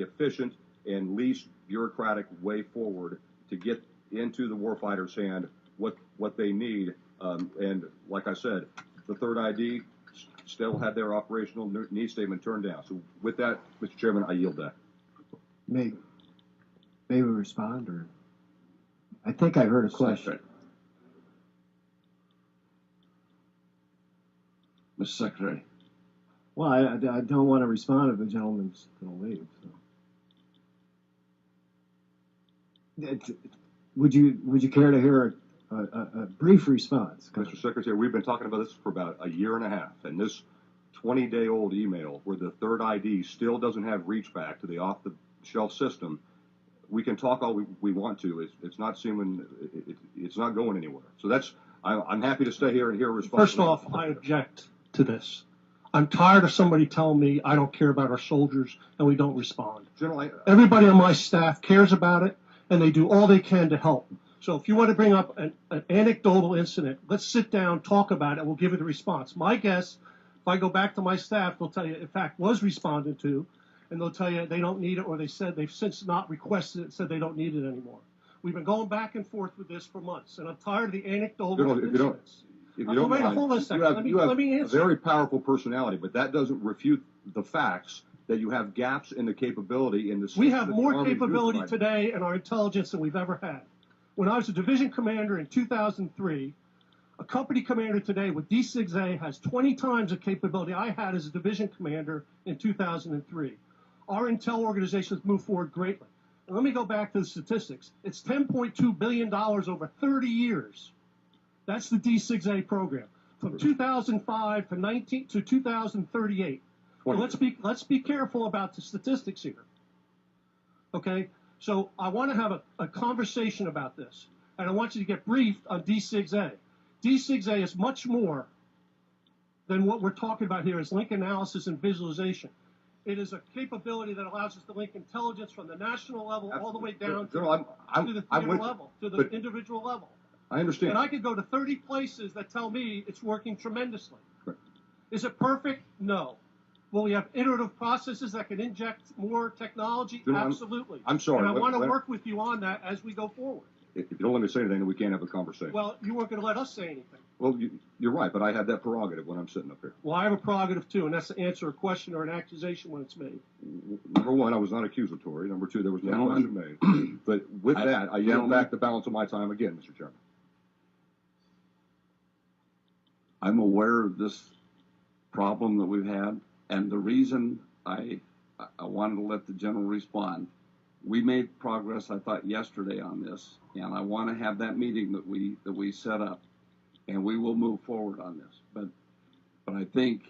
efficient and least bureaucratic way forward to get into the warfighter's hand what they need. And like I said, the third ID still had their operational needs statement turned down. So with that, Mr. Chairman, I yield that. May we respond, or I think I heard a question. Mr. Secretary. Well, I don't want to respond if the gentleman's going to leave. So. Would you care to hear a brief response? Mr. Secretary, we've been talking about this for about a year and a half, and this 20-day-old email where the third ID still doesn't have reach back to the off-the-shelf system, we can talk all we want to. It's not seeming, it's not going anywhere. So I'm happy to stay here and hear a response. First off, I object to this. I'm tired of somebody telling me I don't care about our soldiers and we don't respond. General, everybody on my staff cares about it, and they do all they can to help. So if you want to bring up an anecdotal incident, let's sit down, talk about it, and we'll give it a response. My guess, if I go back to my staff, they'll tell you, in fact, was responded to, and they'll tell you they don't need it, or they said they've since not requested it, said they don't need it anymore. We've been going back and forth with this for months, and I'm tired of the anecdotal incidents. If you don't mind, hold on a second. you have let me a answer. very powerful personality, but that doesn't refute the facts that you have gaps in the capability in the system. We have more capability today in our intelligence than we've ever had. When I was a division commander in 2003, a company commander today with D6A has 20 times the capability I had as a division commander in 2003. Our intel organization has moved forward greatly. And let me go back to the statistics. It's $10.2 billion over 30 years. That's the D6A program. From 2005 to 2038. Well, let's be careful about the statistics here. Okay? So I want to have a conversation about this. And I want you to get briefed on D6A. D6A is much more than what we're talking about here as link analysis and visualization. It is a capability that allows us to link intelligence from the national level all the way down to the theater level, to the individual level. I understand. And I could go to 30 places that tell me it's working tremendously. Right. Is it perfect? No. Will we have iterative processes that can inject more technology? Absolutely. I'm sorry. And I want to work with you on that as we go forward. If you don't let me say anything, then we can't have a conversation. Well, you weren't going to let us say anything. Well, you're right, but I have that prerogative when I'm sitting up here. Well, I have a prerogative too, and that's to answer a question or an accusation when it's made. Number one, I was not accusatory. Number two, there was no question made. But with that, I yield back the balance of my time again, Mr. Chairman. I'm aware of this problem that we've had, and the reason I wanted to let the general respond. We made progress, I thought, yesterday on this, and I want to have that meeting that we set up, and we will move forward on this. But I think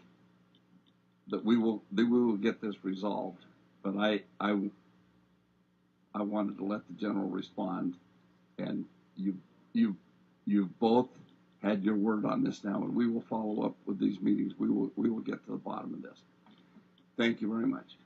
that we will get this resolved. But I wanted to let the general respond, and you both had your word on this now, and we will follow up with these meetings. We will get to the bottom of this. Thank you very much.